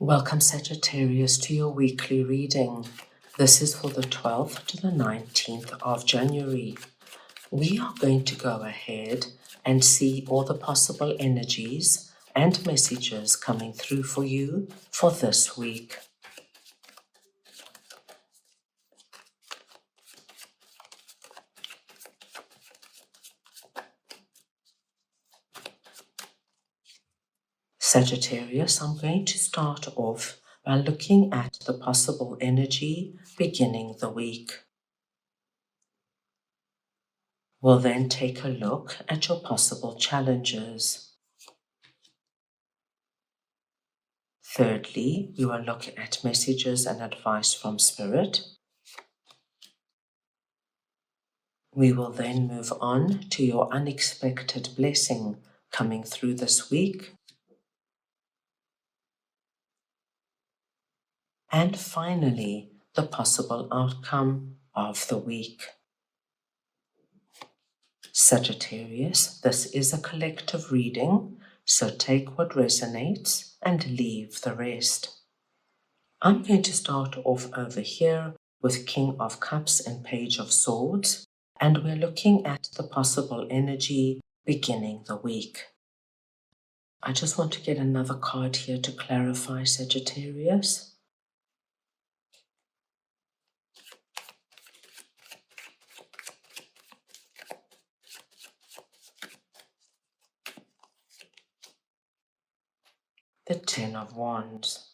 Welcome, Sagittarius, to your weekly reading. This is for the 12th to the 19th of January. We are going to go ahead and see all the possible energies and messages coming through for you for this week. Sagittarius, I'm going to start off by looking at the possible energy beginning the week. We'll then take a look at your possible challenges. Thirdly, we will look at messages and advice from Spirit. We will then move on to your unexpected blessing coming through this week. And finally, the possible outcome of the week. Sagittarius, this is a collective reading, so take what resonates and leave the rest. I'm going to start off over here with King of Cups and Page of Swords, and we're looking at the possible energy beginning the week. I just want to get another card here to clarify, Sagittarius. The Ten of Wands.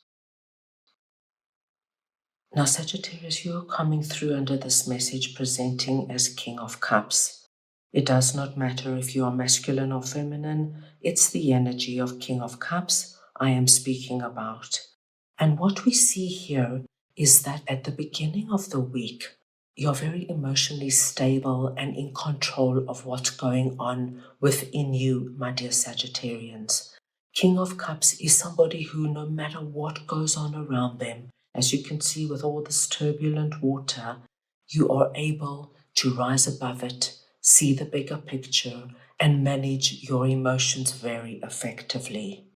Now, Sagittarius, you're coming through under this message presenting as King of Cups. It does not matter if you are masculine or feminine, it's the energy of King of Cups I am speaking about. And what we see here is that at the beginning of the week, you're very emotionally stable and in control of what's going on within you, my dear Sagittarians. King of Cups is somebody who, no matter what goes on around them, as you can see with all this turbulent water, you are able to rise above it, see the bigger picture, and manage your emotions very effectively.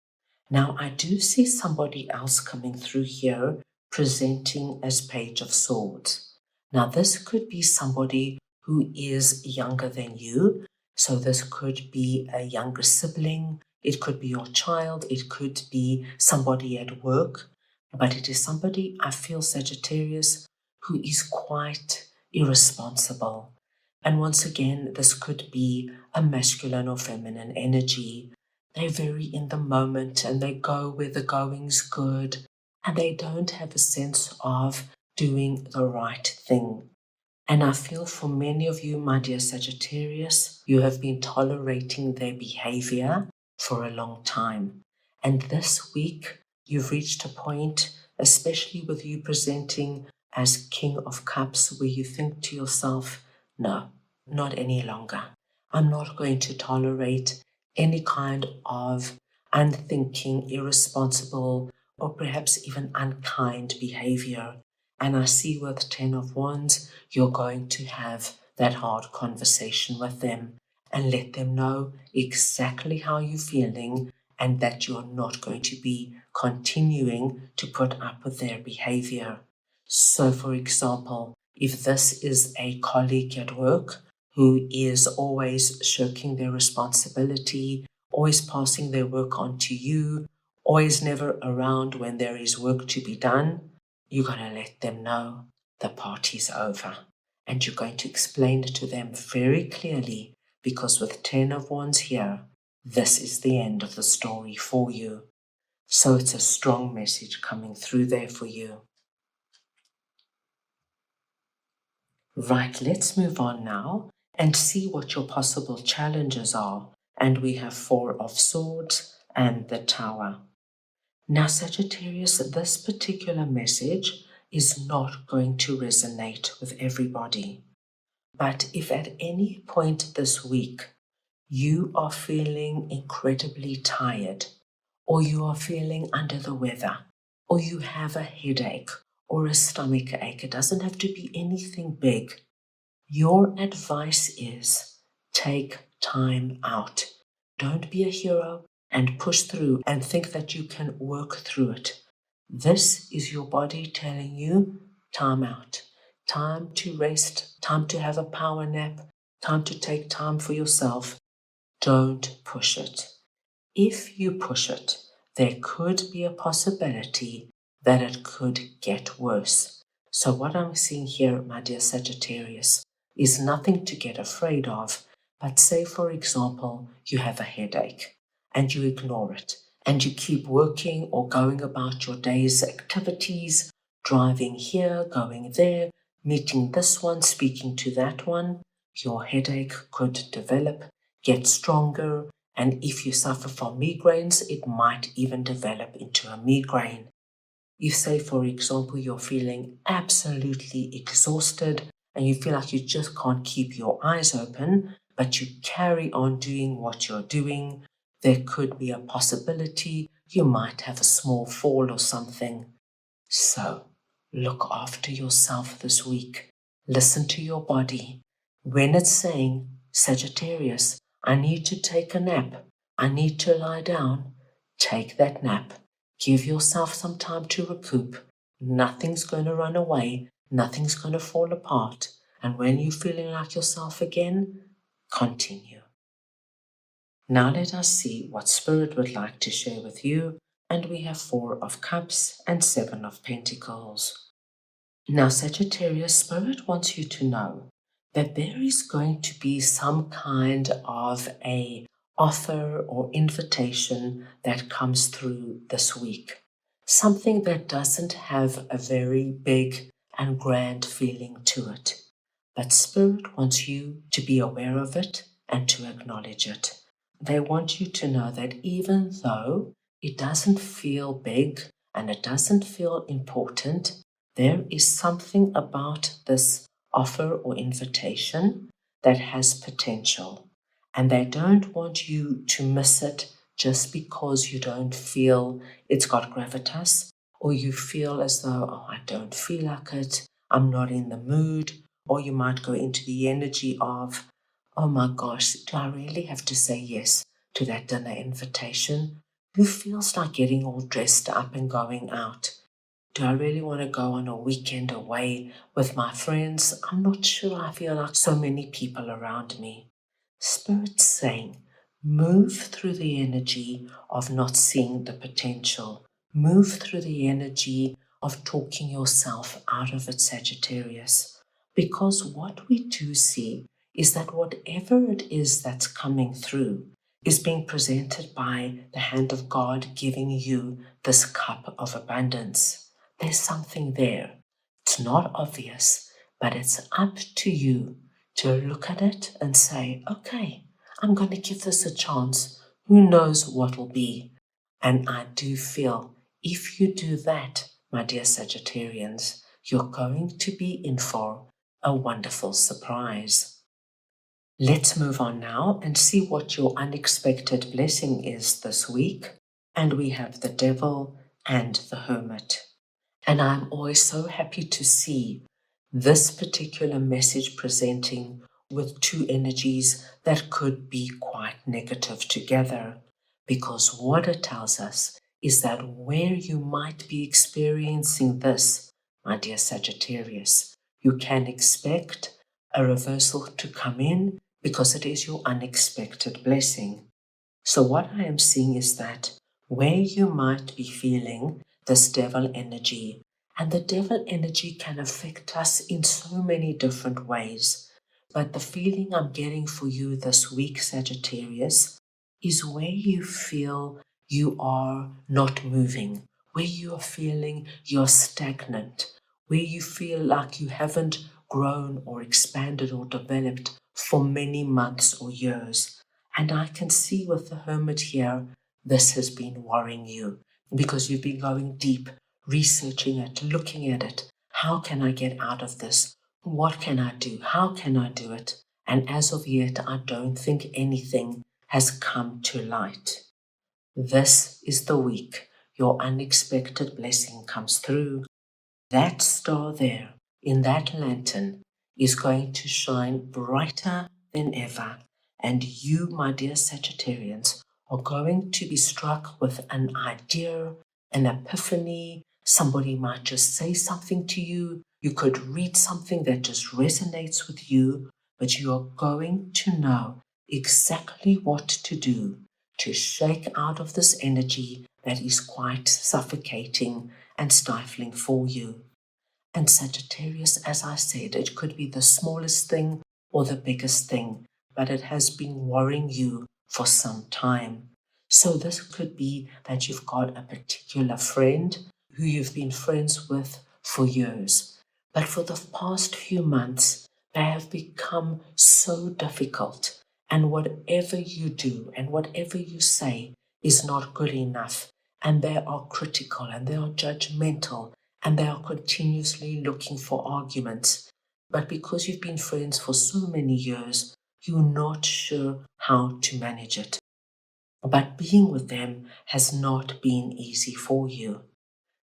Now, I do see somebody else coming through here presenting as Page of Swords. Now, this could be somebody who is younger than you. So this could be a younger sibling. It could be your child. It could be somebody at work. But it is somebody, I feel, Sagittarius, who is quite irresponsible. And once again, this could be a masculine or feminine energy. They're very in the moment and they go where the going's good and they don't have a sense of doing the right thing. And I feel for many of you, my dear Sagittarius, you have been tolerating their behavior for a long time. And this week, you've reached a point, especially with you presenting as King of Cups, where you think to yourself, no, not any longer. I'm not going to tolerate any kind of unthinking, irresponsible, or perhaps even unkind behavior. And I see with Ten of Wands, you're going to have that hard conversation with them and let them know exactly how you're feeling and that you're not going to be continuing to put up with their behavior. So, for example, if this is a colleague at work who is always shirking their responsibility, always passing their work on to you, always never around when there is work to be done, you're going to let them know the party's over. And you're going to explain it to them very clearly, because with Ten of Wands here, this is the end of the story for you. So it's a strong message coming through there for you. Right, let's move on now and see what your possible challenges are. And we have Four of Swords and the Tower. Now, Sagittarius, this particular message is not going to resonate with everybody. But if at any point this week you are feeling incredibly tired, or you are feeling under the weather, or you have a headache or a stomach ache, it doesn't have to be anything big. Your advice is take time out. Don't be a hero and push through and think that you can work through it. This is your body telling you, time out, time to rest, time to have a power nap, time to take time for yourself. Don't push it. If you push it, there could be a possibility that it could get worse. So what I'm seeing here, my dear Sagittarius, is nothing to get afraid of. But say, for example, you have a headache and you ignore it and you keep working or going about your day's activities, driving here, going there, meeting this one, speaking to that one. Your headache could develop, get stronger, and if you suffer from migraines, it might even develop into a migraine. If, say, for example, you're feeling absolutely exhausted and you feel like you just can't keep your eyes open, but you carry on doing what you're doing, there could be a possibility you might have a small fall or something. So, look after yourself this week. Listen to your body. When it's saying, Sagittarius, I need to take a nap, I need to lie down, take that nap. Give yourself some time to recoup. Nothing's going to run away, nothing's going to fall apart. And when you're feeling like yourself again, continue. Now let us see what Spirit would like to share with you. And we have 4 of Cups and 7 of Pentacles. Now, Sagittarius, Spirit wants you to know that there is going to be some kind of a offer or invitation that comes through this week. Something that doesn't have a very big and grand feeling to it. But Spirit wants you to be aware of it and to acknowledge it. They want you to know that even though it doesn't feel big and it doesn't feel important, there is something about this offer or invitation that has potential. And they don't want you to miss it just because you don't feel it's got gravitas, or you feel as though, oh, I don't feel like it, I'm not in the mood, or you might go into the energy of, oh my gosh, do I really have to say yes to that dinner invitation? Who feels like getting all dressed up and going out? Do I really want to go on a weekend away with my friends? I'm not sure I feel like so many people around me. Spirit's saying, move through the energy of not seeing the potential. Move through the energy of talking yourself out of it, Sagittarius. Because what we do see is that whatever it is that's coming through is being presented by the hand of God giving you this cup of abundance. There's something there. It's not obvious, but it's up to you to look at it and say, okay, I'm going to give this a chance. Who knows what will be? And I do feel if you do that, my dear Sagittarians, you're going to be in for a wonderful surprise. Let's move on now and see what your unexpected blessing is this week. And we have the Devil and the Hermit. And I'm always so happy to see this particular message presenting with 2 energies that could be quite negative together. Because what it tells us is that where you might be experiencing this, my dear Sagittarius, you can expect a reversal to come in because it is your unexpected blessing. So what I am seeing is that where you might be feeling this devil energy, and the devil energy can affect us in so many different ways. But the feeling I'm getting for you this week, Sagittarius, is where you feel you are not moving, where you are feeling you're stagnant, where you feel like you haven't grown or expanded or developed for many months or years. And I can see with the Hermit here, this has been worrying you because you've been going deep, researching it, looking at it. How can I get out of this? What can I do? How can I do it? And as of yet, I don't think anything has come to light. This is the week your unexpected blessing comes through. That star there in that lantern is going to shine brighter than ever. And you, my dear Sagittarians, are going to be struck with an idea, an epiphany, Somebody might just say something to you. You could read something that just resonates with you, but you are going to know exactly what to do to shake out of this energy that is quite suffocating and stifling for you. And Sagittarius, as I said, it could be the smallest thing or the biggest thing, but it has been worrying you for some time. So this could be that you've got a particular friend who you've been friends with for years, but for the past few months, they have become so difficult, and whatever you do and whatever you say is not good enough, and they are critical and they are judgmental and they are continuously looking for arguments. But because you've been friends for so many years, you're not sure how to manage it. But being with them has not been easy for you.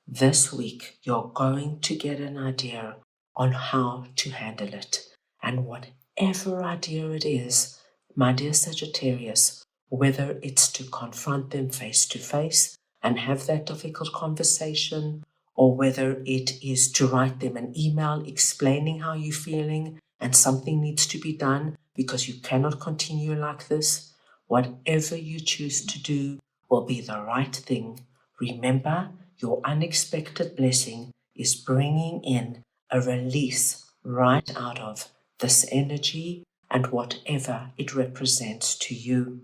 This week, you're going to get an idea on how to handle it. And whatever idea it is, my dear Sagittarius, whether it's to confront them face to face and have that difficult conversation, or whether it is to write them an email explaining how you're feeling and something needs to be done because you cannot continue like this, whatever you choose to do will be the right thing. Remember, your unexpected blessing is bringing in a release right out of this energy and whatever it represents to you.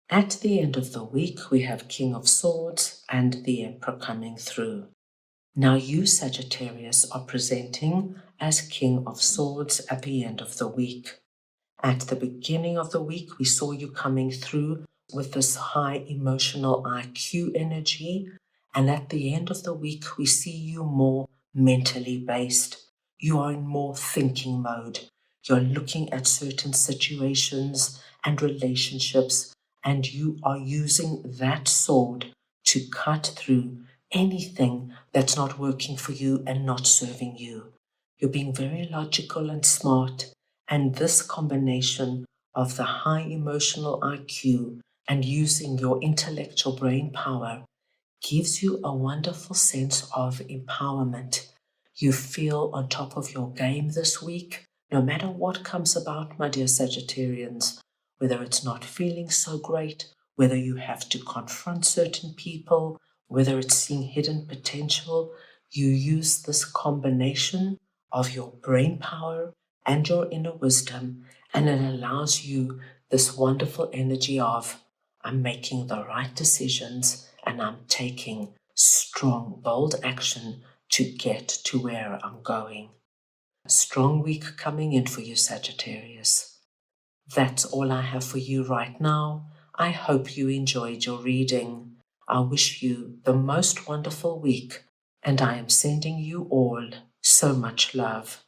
At the end of the week, we have King of Swords and the Emperor coming through. Now you, Sagittarius, are presenting as King of Swords at the end of the week. At the beginning of the week, we saw you coming through with this high emotional IQ energy. And at the end of the week, we see you more mentally based. You are in more thinking mode. You're looking at certain situations and relationships, and you are using that sword to cut through anything that's not working for you and not serving you. You're being very logical and smart. And this combination of the high emotional IQ and using your intellectual brain power gives you a wonderful sense of empowerment. You feel on top of your game this week, no matter what comes about, my dear Sagittarians, whether it's not feeling so great, whether you have to confront certain people, whether it's seeing hidden potential, you use this combination of your brain power and your inner wisdom, and it allows you this wonderful energy of, I'm making the right decisions and I'm taking strong, bold action to get to where I'm going. A strong week coming in for you, Sagittarius. That's all I have for you right now. I hope you enjoyed your reading. I wish you the most wonderful week, and I am sending you all so much love.